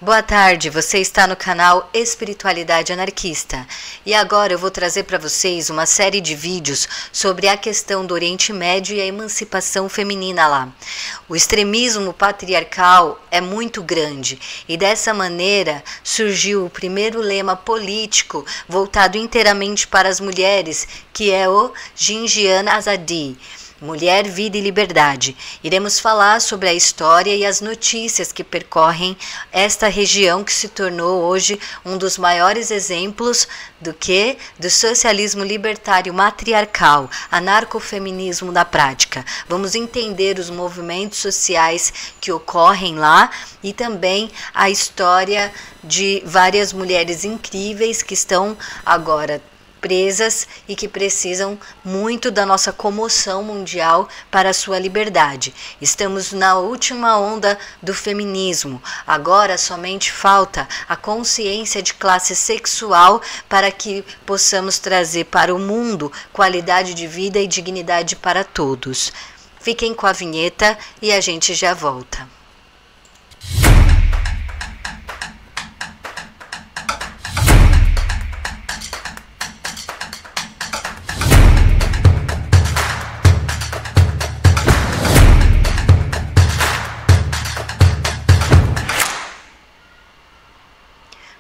Boa tarde, você está no canal Espiritualidade Anarquista e agora eu vou trazer para vocês uma série de vídeos sobre a questão do Oriente Médio e a emancipação feminina lá. O extremismo patriarcal é muito grande e dessa maneira surgiu o primeiro lema político voltado inteiramente para as mulheres, que é o Jinjian Azadi. Mulher, Vida e Liberdade. Iremos falar sobre a história e as notícias que percorrem esta região que se tornou hoje um dos maiores exemplos do socialismo libertário matriarcal, anarcofeminismo na prática. Vamos entender os movimentos sociais que ocorrem lá e também a história de várias mulheres incríveis que estão agora presas e que precisam muito da nossa comoção mundial para a sua liberdade. Estamos na última onda do feminismo. Agora somente falta a consciência de classe sexual para que possamos trazer para o mundo qualidade de vida e dignidade para todos. Fiquem com a vinheta e a gente já volta.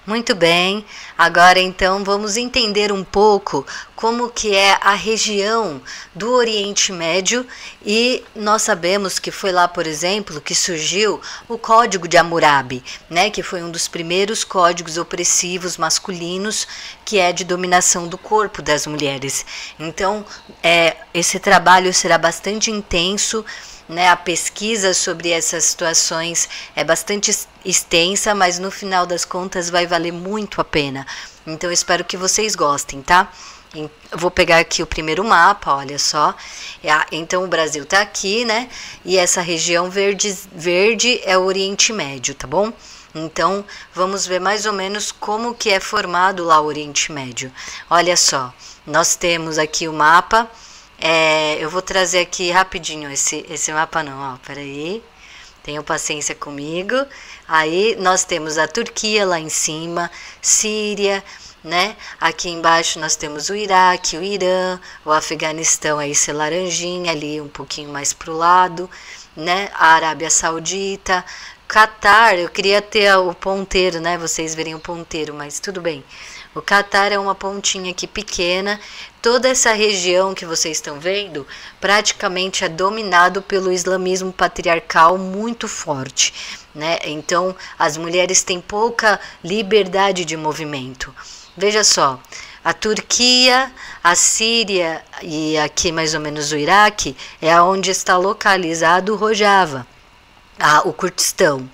Muito bem, agora então vamos entender um pouco como que é a região do Oriente Médio e nós sabemos que foi lá, por exemplo, que surgiu o Código de Hammurabi, né, que foi um dos primeiros códigos opressivos masculinos que é de dominação do corpo das mulheres. Então, esse trabalho será bastante intenso, né, a pesquisa sobre essas situações é bastante extensa, mas no final das contas vai valer muito a pena. Então eu espero que vocês gostem, tá? Eu vou pegar aqui o primeiro mapa, olha só. Então o Brasil tá aqui, né? E essa região verde é o Oriente Médio, tá bom? Então vamos ver mais ou menos como que é formado lá o Oriente Médio. Olha só, nós temos aqui o mapa. Eu vou trazer aqui rapidinho esse mapa não, ó, peraí, tenham paciência comigo. Aí nós temos a Turquia lá em cima, Síria, né? Aqui embaixo nós temos o Iraque, o Irã, o Afeganistão, aí esse laranjinha ali um pouquinho mais pro lado, né? A Arábia Saudita, Catar, eu queria ter o ponteiro, né? Vocês verem o ponteiro, mas tudo bem. O Catar é uma pontinha aqui pequena. Toda essa região que vocês estão vendo praticamente é dominado pelo islamismo patriarcal muito forte, né? Então as mulheres têm pouca liberdade de movimento. Veja só, a Turquia, a Síria e aqui mais ou menos o Iraque é onde está localizado o Rojava, o Kurdistão.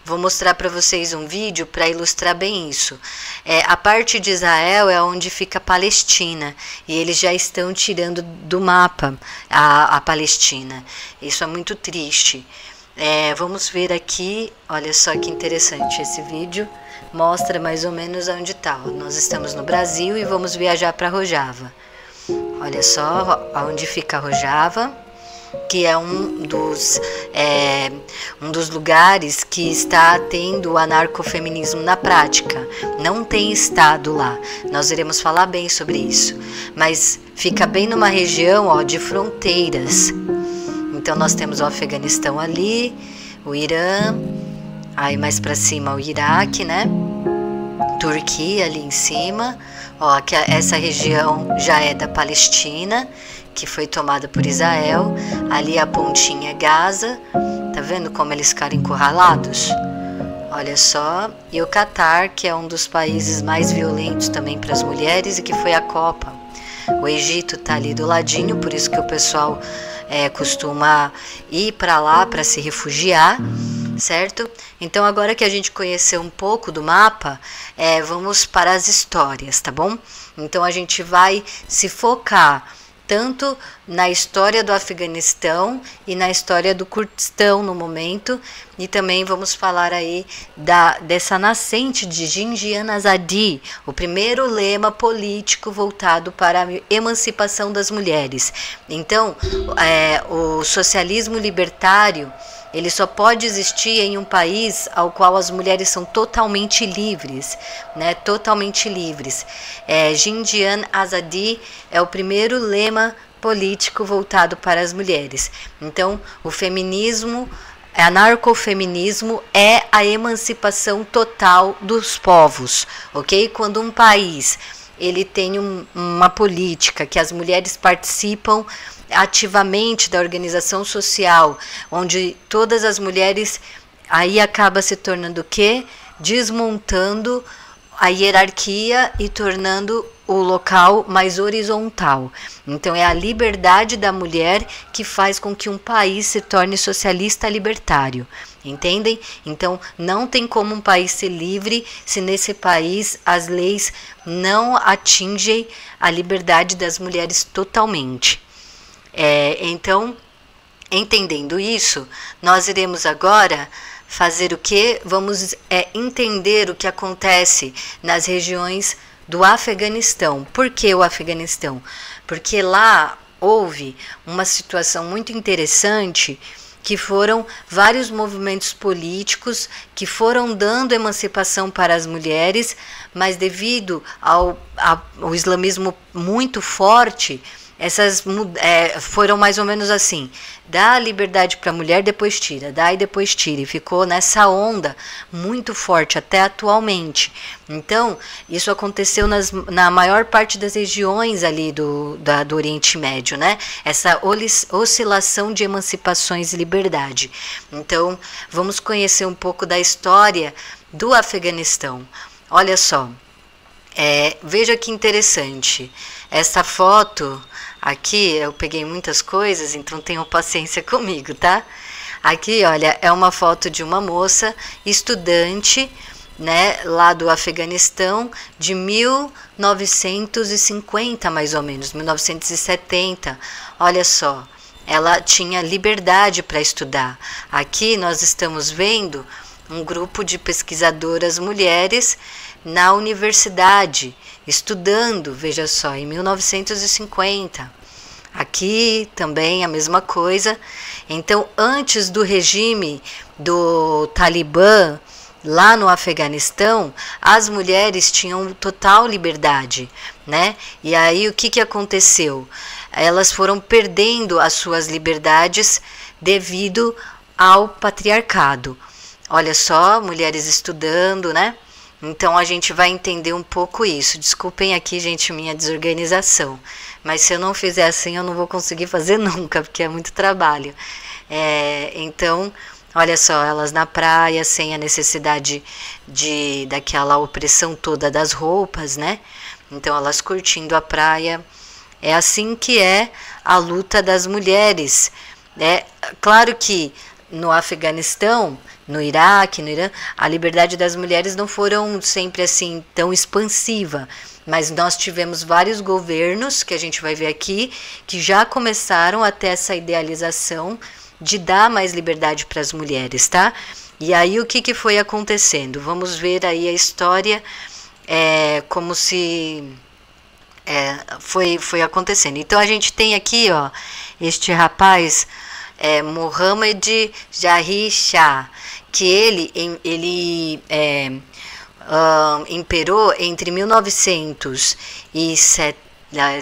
Vou mostrar para vocês um vídeo para ilustrar bem isso. A parte de Israel é onde fica a Palestina e eles já estão tirando do mapa a Palestina. Isso é muito triste. Vamos ver aqui, olha só que interessante esse vídeo. Mostra mais ou menos onde está. Nós estamos no Brasil e vamos viajar para Rojava. Olha só onde fica Rojava, que é um dos lugares que está tendo o anarcofeminismo na prática. Não tem Estado lá. Nós iremos falar bem sobre isso. Mas fica bem numa região, ó, de fronteiras. Então nós temos o Afeganistão ali, o Irã, aí mais para cima o Iraque, né? Turquia ali em cima. Ó, que essa região já é da Palestina, que foi tomada por Israel. Ali a pontinha é Gaza. Tá vendo como eles ficaram encurralados? Olha só. E o Catar, que é um dos países mais violentos também para as mulheres e que foi a Copa. O Egito tá ali do ladinho, por isso que o pessoal costuma ir para lá para se refugiar, certo? Então agora que a gente conheceu um pouco do mapa, vamos para as histórias, tá bom? Então a gente vai se focar tanto na história do Afeganistão e na história do Kurdistão no momento, e também vamos falar aí dessa nascente de Jinjian Azadi, o primeiro lema político voltado para a emancipação das mulheres. Então, o socialismo libertário ele só pode existir em um país ao qual as mulheres são totalmente livres, né? Totalmente livres. Jindian Azadi é o primeiro lema político voltado para as mulheres. Então, o feminismo, anarcofeminismo é a emancipação total dos povos, ok? Quando um país ele tem uma política que as mulheres participam ativamente da organização social, onde todas as mulheres, aí acaba se tornando o quê? Desmontando a hierarquia e tornando o local mais horizontal. Então é a liberdade da mulher que faz com que um país se torne socialista libertário. Entendem? Então não tem como um país ser livre se nesse país as leis não atingem a liberdade das mulheres totalmente. Então, entendendo isso, nós iremos agora fazer o quê? Vamos entender o que acontece nas regiões do Afeganistão. Por que o Afeganistão? Porque lá houve uma situação muito interessante, que foram vários movimentos políticos que foram dando emancipação para as mulheres, mas devido ao islamismo muito forte, essas foram mais ou menos assim: dá liberdade para a mulher, depois tira, dá e depois tira, e ficou nessa onda muito forte até atualmente. Então, isso aconteceu na maior parte das regiões ali do Oriente Médio, né? Essa oscilação de emancipações e liberdade. Então, vamos conhecer um pouco da história do Afeganistão. Olha só, veja que interessante, essa foto aqui, eu peguei muitas coisas, então tenham paciência comigo, tá? Aqui, olha, é uma foto de uma moça estudante, né, lá do Afeganistão, de 1950 mais ou menos, 1970. Olha só, ela tinha liberdade para estudar. Aqui nós estamos vendo um grupo de pesquisadoras mulheres na universidade, estudando, veja só, em 1950. Aqui também a mesma coisa. Então, antes do regime do Talibã, lá no Afeganistão, as mulheres tinham total liberdade, né? E aí o que aconteceu? Elas foram perdendo as suas liberdades devido ao patriarcado. Olha só, mulheres estudando, né? Então a gente vai entender um pouco isso. Desculpem aqui, gente, minha desorganização. Mas se eu não fizer assim, eu não vou conseguir fazer nunca, porque é muito trabalho. Então, olha só, elas na praia, sem a necessidade daquela opressão toda das roupas, né? Então elas curtindo a praia. É assim que é a luta das mulheres. Claro que no Afeganistão, no Iraque, no Irã, a liberdade das mulheres não foram sempre assim tão expansiva, mas nós tivemos vários governos, que a gente vai ver aqui, que já começaram a ter essa idealização de dar mais liberdade para as mulheres, tá? E aí o que foi acontecendo? Vamos ver aí a história, como se foi acontecendo. Então a gente tem aqui, ó, este rapaz, Mohammed Jahi Shah, que ele imperou entre 1907,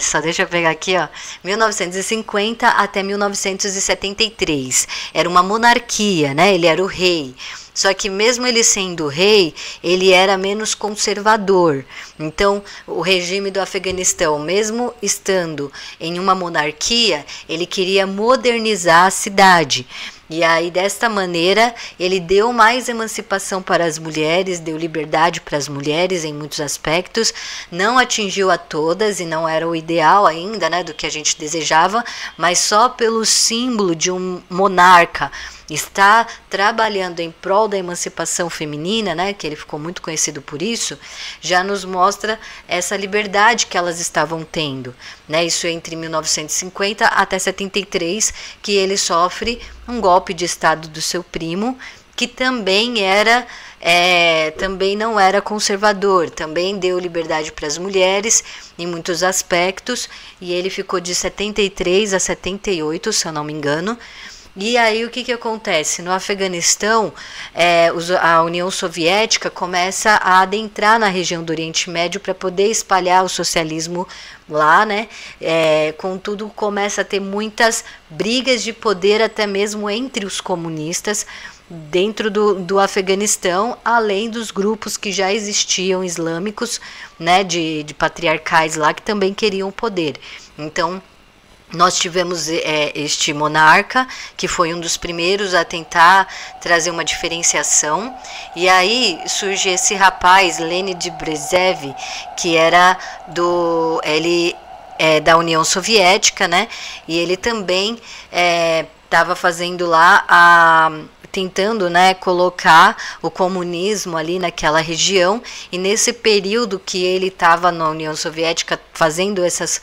só deixa eu pegar aqui, ó, 1950 até 1973. Era uma monarquia, né? Ele era o rei. Só que mesmo ele sendo rei, ele era menos conservador. Então, o regime do Afeganistão, mesmo estando em uma monarquia, ele queria modernizar a cidade. E aí, desta maneira, ele deu mais emancipação para as mulheres, deu liberdade para as mulheres em muitos aspectos, não atingiu a todas e não era o ideal ainda, né, do que a gente desejava, mas só pelo símbolo de um monarca está trabalhando em prol da emancipação feminina, né, que ele ficou muito conhecido por isso, já nos mostra essa liberdade que elas estavam tendo, né? Isso é entre 1950 até 73, que ele sofre um golpe de estado do seu primo, que também também não era conservador, também deu liberdade para as mulheres em muitos aspectos, e ele ficou de 73 a 78, se eu não me engano. E aí o que, que acontece? No Afeganistão, a União Soviética começa a adentrar na região do Oriente Médio para poder espalhar o socialismo lá, né? Contudo, começa a ter muitas brigas de poder, até mesmo entre os comunistas, dentro do Afeganistão, além dos grupos que já existiam islâmicos, né, de patriarcais lá, que também queriam o poder. Então, nós tivemos este monarca, que foi um dos primeiros a tentar trazer uma diferenciação, e aí surge esse rapaz, Leonid Brezhnev, que era da União Soviética, né? E ele também estava fazendo lá tentando, né, colocar o comunismo ali naquela região, e nesse período que ele estava na União Soviética fazendo essas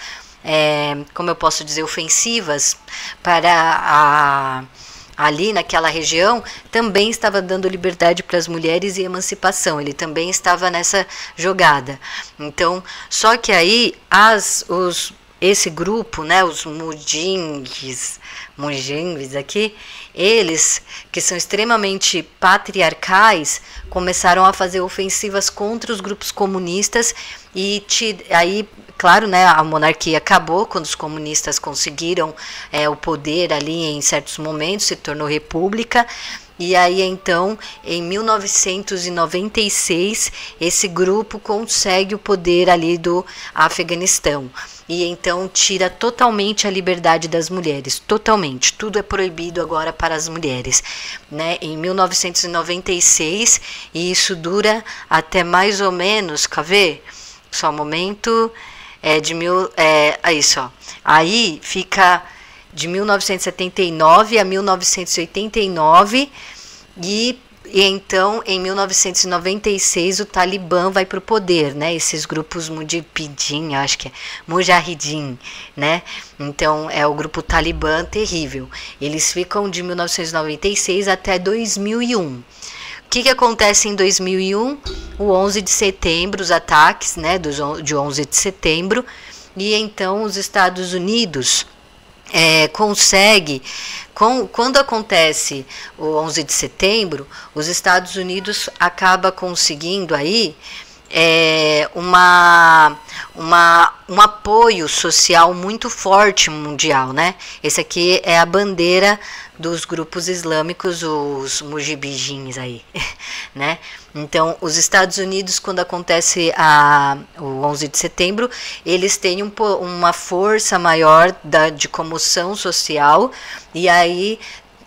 como eu posso dizer, ofensivas para ali naquela região, também estava dando liberdade para as mulheres e emancipação. Ele também estava nessa jogada. Então, só que aí esse grupo, né, os mujingues aqui, eles, que são extremamente patriarcais, começaram a fazer ofensivas contra os grupos comunistas, e aí, claro, né, a monarquia acabou quando os comunistas conseguiram o poder ali em certos momentos, se tornou república. E aí, então, em 1996, esse grupo consegue o poder ali do Afeganistão. E então tira totalmente a liberdade das mulheres, totalmente. Tudo é proibido agora para as mulheres, né? Em 1996, e isso dura até mais ou menos, quer ver? Só um momento, isso, ó. Aí fica de 1979 a 1989, e então em 1996 o Talibã vai para o poder, né? Esses grupos Mujahideen, acho que é Mujahideen, né? Então é o grupo Talibã terrível. Eles ficam de 1996 até 2001. O que acontece em 2001? O 11 de setembro, os ataques, né, de 11 de setembro, e então os Estados Unidos quando acontece o 11 de setembro, os Estados Unidos acaba conseguindo aí um apoio social muito forte mundial, né? Esse aqui é a bandeira dos grupos islâmicos, os mujahidins aí, né? Então, os Estados Unidos, quando acontece o 11 de setembro, eles têm uma força maior de comoção social, e aí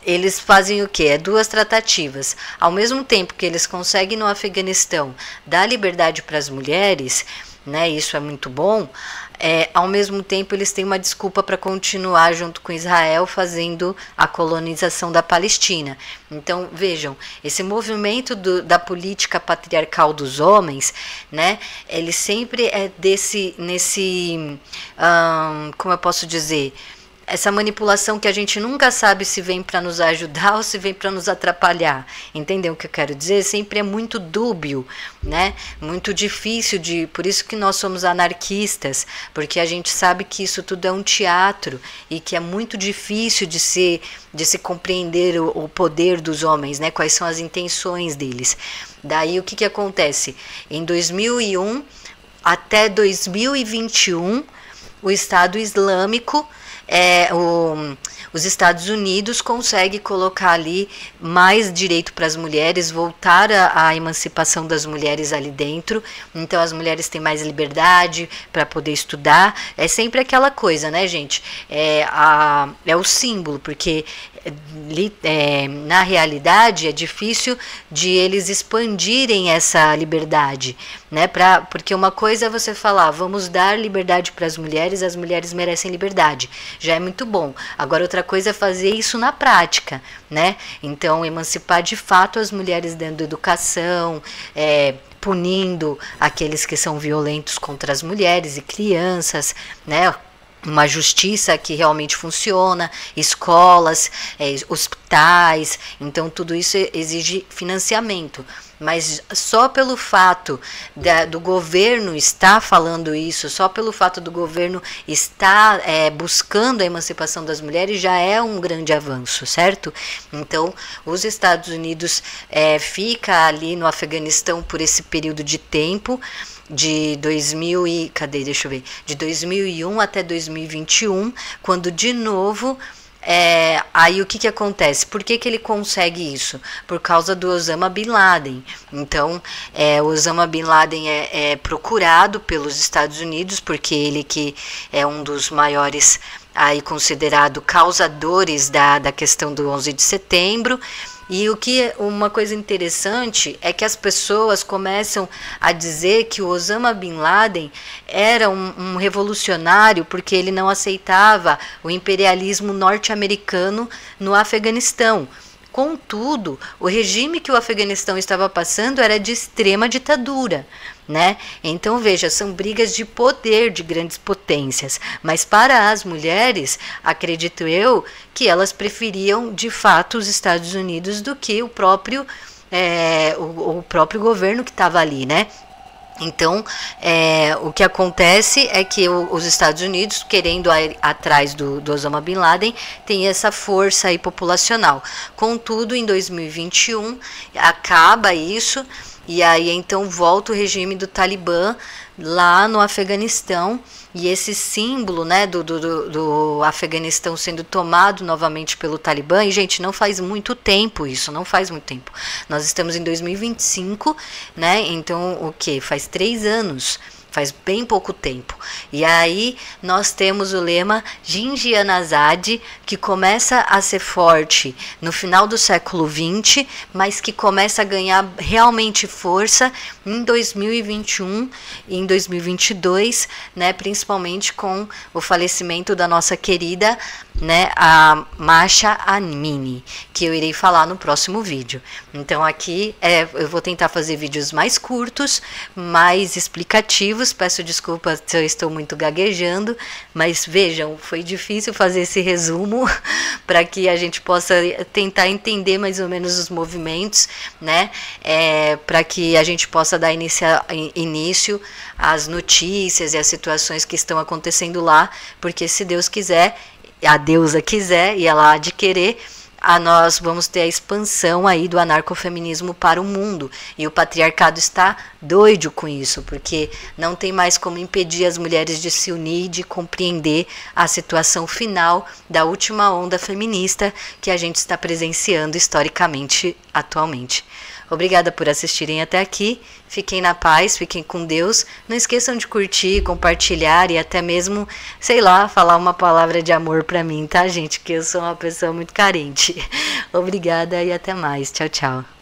eles fazem o quê? Duas tratativas. Ao mesmo tempo que eles conseguem no Afeganistão dar liberdade para as mulheres, né, isso é muito bom, ao mesmo tempo eles têm uma desculpa para continuar junto com Israel fazendo a colonização da Palestina. Então, vejam, esse movimento da política patriarcal dos homens, né, ele sempre é como eu posso dizer, essa manipulação que a gente nunca sabe se vem para nos ajudar ou se vem para nos atrapalhar. Entendeu o que eu quero dizer? Sempre é muito dúbio, né? Muito difícil por isso que nós somos anarquistas, porque a gente sabe que isso tudo é um teatro e que é muito difícil de se compreender o poder dos homens, né? Quais são as intenções deles. Daí o que acontece? Em 2001 até 2021, o Estado Islâmico, os Estados Unidos conseguem colocar ali mais direito para as mulheres, voltar a emancipação das mulheres ali dentro. Então as mulheres têm mais liberdade para poder estudar. É sempre aquela coisa, né, gente? É o símbolo, porque na realidade é difícil de eles expandirem essa liberdade, né? Porque uma coisa é você falar, vamos dar liberdade para as mulheres merecem liberdade, já é muito bom. Agora outra coisa é fazer isso na prática, né? Então emancipar de fato as mulheres dentro da educação, punindo aqueles que são violentos contra as mulheres e crianças, né? uma justiça que realmente funciona, escolas, hospitais, então tudo isso exige financiamento. Mas só pelo fato do governo estar falando isso, só pelo fato do governo estar buscando a emancipação das mulheres, já é um grande avanço, certo? Então, os Estados Unidos fica ali no Afeganistão por esse período de tempo, de 2001 até 2021, quando de novo aí o que acontece? Por que ele consegue isso? Por causa do Osama Bin Laden. Então, o Osama Bin Laden é procurado pelos Estados Unidos, porque ele que é um dos maiores, aí considerado causadores da questão do 11 de setembro. E uma coisa interessante é que as pessoas começam a dizer que o Osama Bin Laden era um revolucionário porque ele não aceitava o imperialismo norte-americano no Afeganistão. Contudo, o regime que o Afeganistão estava passando era de extrema ditadura, né? Então, veja, são brigas de poder de grandes potências, mas para as mulheres, acredito eu, que elas preferiam de fato os Estados Unidos do que o próprio governo que estava ali, né? Então, o que acontece é que os Estados Unidos, querendo ir atrás do Osama Bin Laden, tem essa força aí populacional. Contudo, em 2021, acaba isso, e aí então volta o regime do Talibã lá no Afeganistão, e esse símbolo, né, do Afeganistão sendo tomado novamente pelo Talibã, e gente, não faz muito tempo isso, não faz muito tempo. Nós estamos em 2025, né, então o que? Faz 3 anos. Faz bem pouco tempo. E aí nós temos o lema Jinjian Azad, que começa a ser forte no final do século XX, mas que começa a ganhar realmente força em 2021 e em 2022, né, principalmente com o falecimento da nossa querida, né, a Masha Amini, que eu irei falar no próximo vídeo. Então aqui eu vou tentar fazer vídeos mais curtos, mais explicativos. Peço desculpas se eu estou muito gaguejando, mas vejam, foi difícil fazer esse resumo para que a gente possa tentar entender mais ou menos os movimentos, né, para que a gente possa dar início às notícias e às situações que estão acontecendo lá, porque se Deus quiser, a deusa quiser e ela há de querer, nós vamos ter a expansão aí do anarcofeminismo para o mundo. E o patriarcado está doido com isso, porque não tem mais como impedir as mulheres de se unir e de compreender a situação final da última onda feminista que a gente está presenciando historicamente atualmente. Obrigada por assistirem até aqui. Fiquem na paz, fiquem com Deus. Não esqueçam de curtir, compartilhar e até mesmo, sei lá, falar uma palavra de amor pra mim, tá, gente? Que eu sou uma pessoa muito carente. Obrigada e até mais. Tchau, tchau.